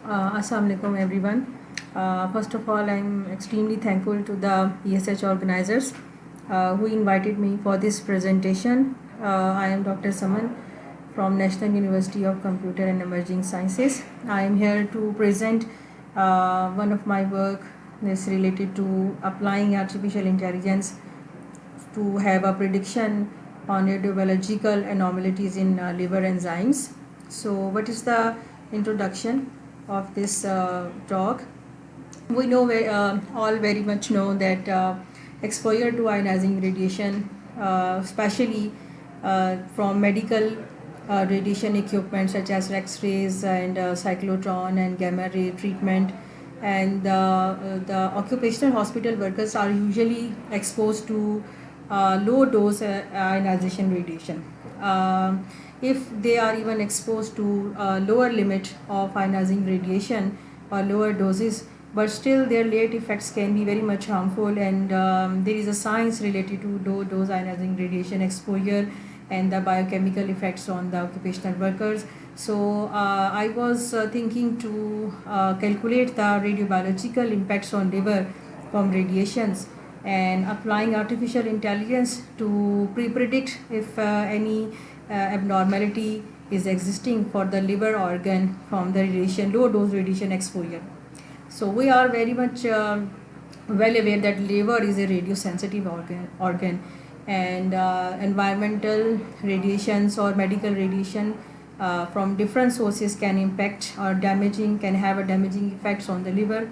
Assalamu alaikum everyone. First of all, I'm extremely thankful to the ESH organizers who invited me for this presentation. I am Dr. Saman from National University of Computer and Emerging Sciences. I am here to present one of my work that's related to applying artificial intelligence to have a prediction on radiobiological anomalies in liver enzymes. So, what is the introduction of this talk? We know all very much know that exposure to ionizing radiation, especially from medical radiation equipment such as X-rays and cyclotron and gamma ray treatment, and the occupational hospital workers are usually exposed to low dose ionization radiation. If they are even exposed to lower limit of ionizing radiation or lower doses, but still their late effects can be very much harmful, and there is a science related to low dose ionizing radiation exposure and the biochemical effects on the occupational workers. So I was thinking to calculate the radiobiological impacts on liver from radiations and applying artificial intelligence to pre-predict if any abnormality is existing for the liver organ from the radiation, low dose radiation exposure. So we are very much well aware that liver is a radiosensitive organ, and environmental radiations or medical radiation from different sources can impact or can have a damaging effects on the liver.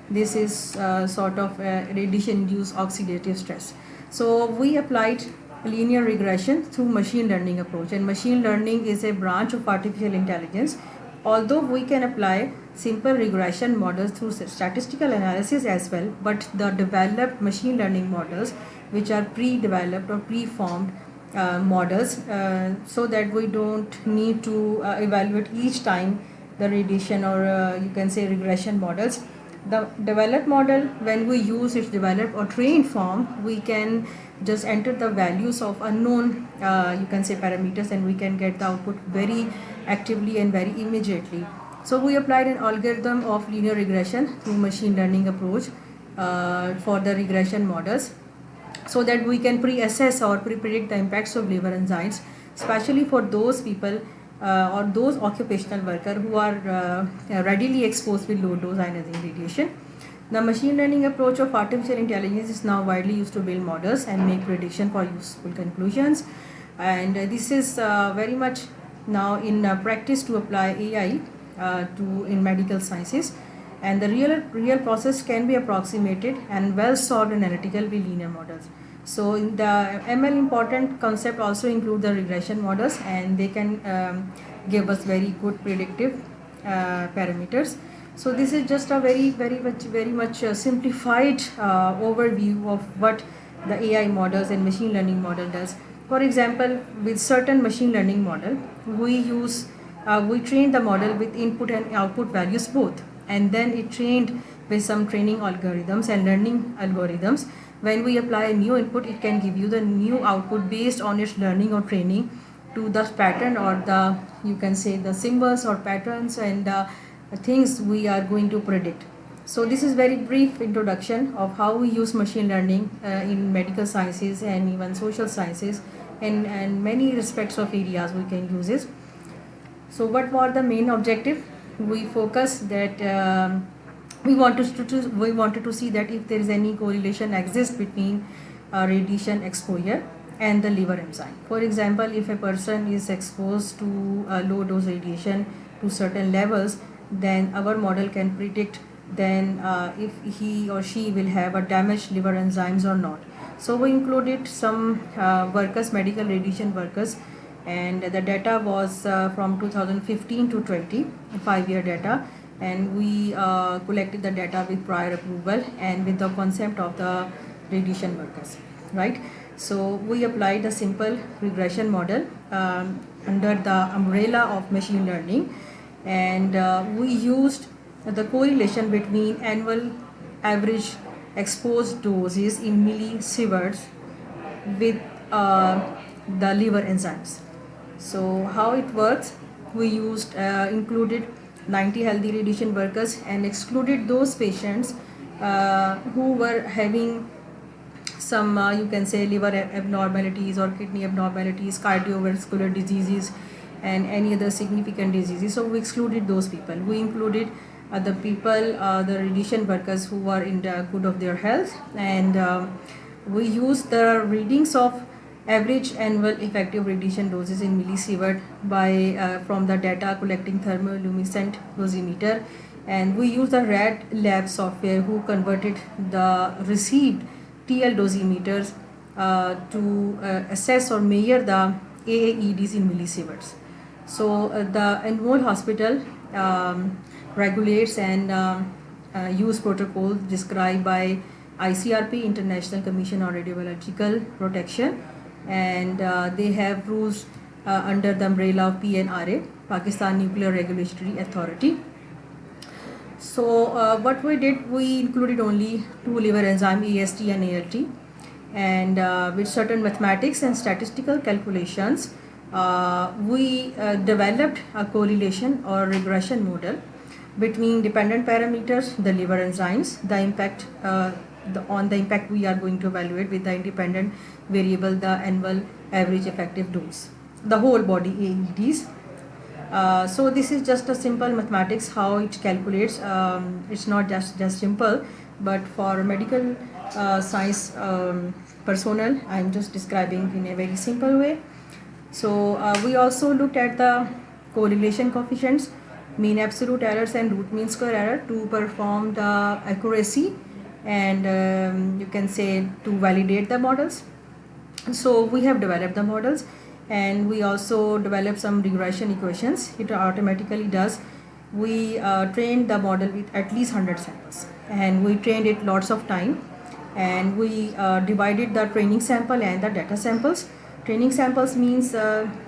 This is sort of radiation-induced oxidative stress. So we applied linear regression through machine learning approach, and machine learning is a branch of artificial intelligence. Although we can apply simple regression models through statistical analysis as well, but the developed machine learning models, which are pre-developed or pre-formed models, so that we don't need to evaluate each time the radiation or you can say regression models. The developed model, when we use its developed or trained form, we can just enter the values of unknown you can say parameters, and we can get the output very actively and very immediately. So we applied an algorithm of linear regression through machine learning approach for the regression models, so that we can pre-assess or pre-predict the impacts of liver enzymes, especially for those people or those occupational workers who are readily exposed with low dose ionizing radiation. The machine learning approach of artificial intelligence is now widely used to build models and make prediction for useful conclusions, and this is very much now in practice to apply AI in medical sciences, and the real process can be approximated and well solved analytical with linear models. So in the ML, important concept also include the regression models, and they can give us very good predictive parameters. So this is just a very much simplified overview of what the AI models and machine learning model does. For example, with certain machine learning model, we train the model with input and output values both, and then it trained with some training algorithms and learning algorithms. When we apply a new input, it can give you the new output based on its learning or training to the pattern or the you can say the symbols or patterns and things we are going to predict. So this is very brief introduction of how we use machine learning in medical sciences and even social sciences, and many respects of areas we can use it. So what were the main objective? We focused that we wanted to see that if there is any correlation exists between radiation exposure and the liver enzyme. For example, if a person is exposed to low dose radiation to certain levels, then our model can predict then if he or she will have a damaged liver enzymes or not. So we included some workers, medical radiation workers, and the data was from 2015 to 20, 5-year data, and we collected the data with prior approval and with the consent of the radiation workers, right? So we applied a simple regression model under the umbrella of machine learning, and we used the correlation between annual average exposed doses in millisieverts with the liver enzymes. So how it works, we included 90 healthy radiation workers and excluded those patients who were having some you can say liver abnormalities or kidney abnormalities, cardiovascular diseases, and any other significant diseases. So we excluded those people. We included the people, the radiation workers who were in the good of their health, and we used the readings of average annual effective radiation doses in millisievert by from the data collecting thermoluminescent dosimeter, and we used the RAD lab software who converted the received TL dosimeters to assess or measure the AAEDs in millisieverts. So the Envol hospital regulates and use protocols described by ICRP, International Commission on Radiobiological Protection, and they have rules under the umbrella of PNRA, Pakistan Nuclear Regulatory Authority. So what we did, we included only two liver enzyme, AST and ALT, and with certain mathematics and statistical calculations, we developed a correlation or regression model between dependent parameters, the liver enzymes, the impact on the impact we are going to evaluate with the independent variable, the annual average effective dose, the whole body AEDs. So this is just a simple mathematics how it calculates. It's not just simple, but for medical science personnel, I'm just describing in a very simple way. So we also looked at the correlation coefficients, mean absolute errors and root mean square error to perform the accuracy, and you can say to validate the models. So we have developed the models, and we also developed some regression equations. It automatically does. We trained the model with at least 100 samples, and we trained it lots of time, and we divided the training sample and the data samples. Training samples means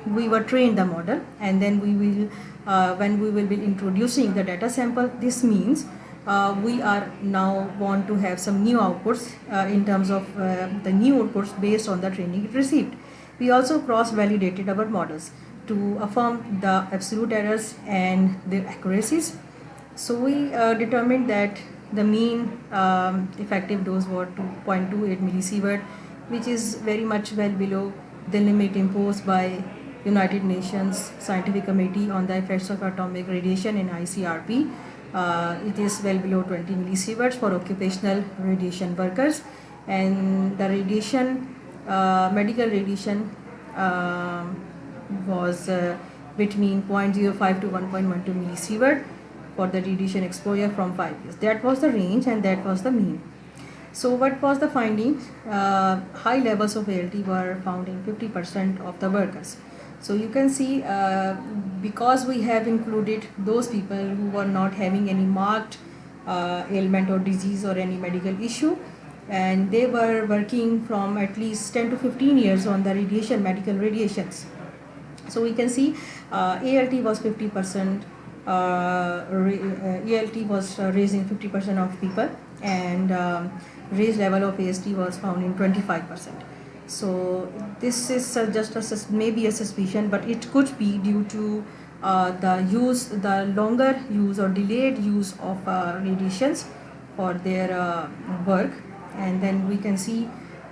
we were trained the model, and then we will when we will be introducing the data sample, this means we are now want to have some new outputs in terms of the new outputs based on the training it received. We also cross-validated our models to affirm the absolute errors and their accuracies. So we determined that the mean effective dose was 2.28 millisievert, which is very much well below the limit imposed by United Nations Scientific Committee on the Effects of Atomic Radiation in ICRP. It is well below 20 millisieverts for occupational radiation workers, and the radiation medical radiation was between 0.05 to 1.12 millisievert for the radiation exposure from 5 years. That was the range and that was the mean. So what was the finding? High levels of ALT were found in 50% of the workers. So you can see because we have included those people who were not having any marked ailment or disease or any medical issue, and they were working from at least 10 to 15 years on the radiation, medical radiations. So we can see ALT was 50%, ALT was raised in 50% of people, and raised level of AST was found in 25%. So this is just maybe a suspicion, but it could be due to the longer use or delayed use of radiations for their work. And then we can see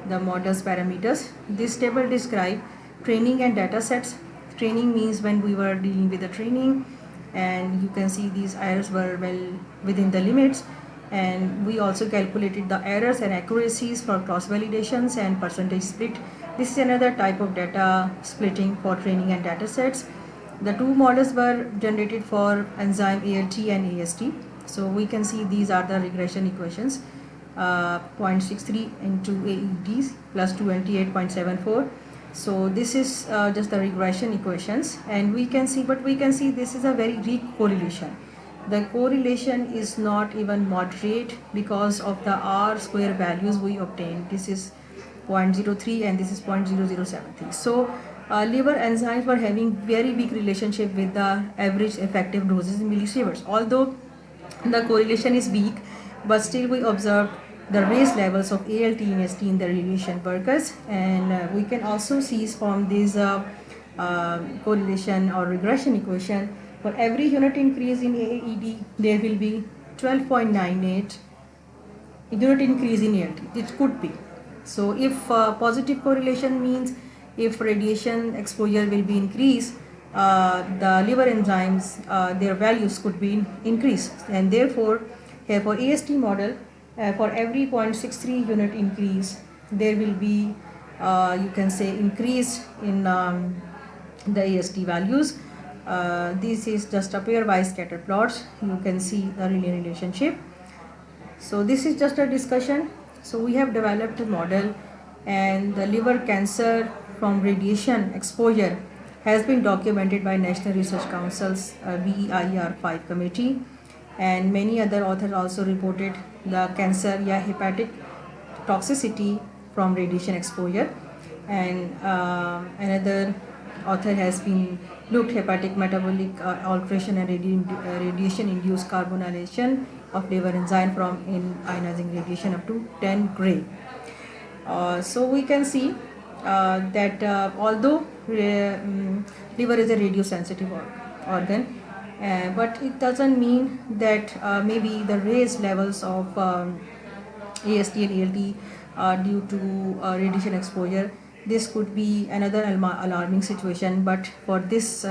the model's parameters. This table describes training and data sets. Training means when we were dealing with the training, and you can see these errors were well within the limits, and we also calculated the errors and accuracies for cross validations and percentage split. This is another type of data splitting for training and data sets. The two models were generated for enzyme ALT and AST. So we can see these are the regression equations. 0.63 into AEDs plus 28.74. So this is just the regression equations, and we can see this is a very weak correlation. The correlation is not even moderate because of the R square values we obtained. This is 0.03 and this is 0.0073. So liver enzymes were having very weak relationship with the average effective doses in millisieverts. Although the correlation is weak, but still we observed the raised levels of ALT and AST in the radiation workers, and we can also see from this correlation or regression equation For every unit increase in AED, there will be 12.98 unit increase in ALT. It could be. So if positive correlation means if radiation exposure will be increased, the liver enzymes, their values could be increased, and therefore here for AST model, for every 0.63 unit increase, there will be you can say increase in the AST values. This is just a pairwise scatter plots. You can see the linear relationship. So this is just a discussion. So we have developed a model, and the liver cancer from radiation exposure has been documented by National Research Council's BEIR 5 committee, and many other authors also reported the cancer, hepatic toxicity from radiation exposure. And another author has been looked hepatic metabolic alteration and radiation induced carbonylation of liver enzyme from in ionizing radiation up to 10 gray. So we can see that although liver is a radiosensitive organ, but it doesn't mean that maybe the raised levels of AST and ALT due to radiation exposure, this could be another alarming situation. But for this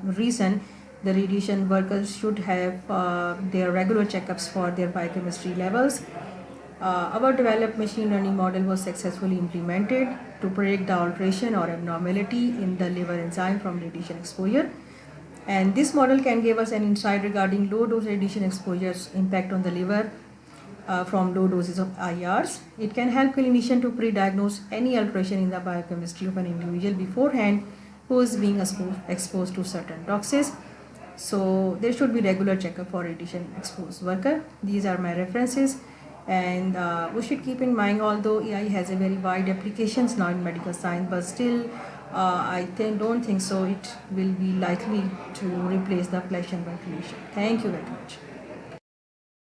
reason, the radiation workers should have their regular checkups for their biochemistry levels. Our developed machine learning model was successfully implemented to predict the alteration or abnormality in the liver enzyme from radiation exposure. And this model can give us an insight regarding low dose radiation exposure's impact on the liver from low doses of IRs. It can help clinician to pre-diagnose any alteration in the biochemistry of an individual beforehand who is being exposed to certain toxins. So there should be regular checkup for radiation exposed worker. These are my references, and we should keep in mind, although AI has a very wide applications now in medical science, but still I don't think so it will be likely to replace the flesh and blood clinician. Thank you very much.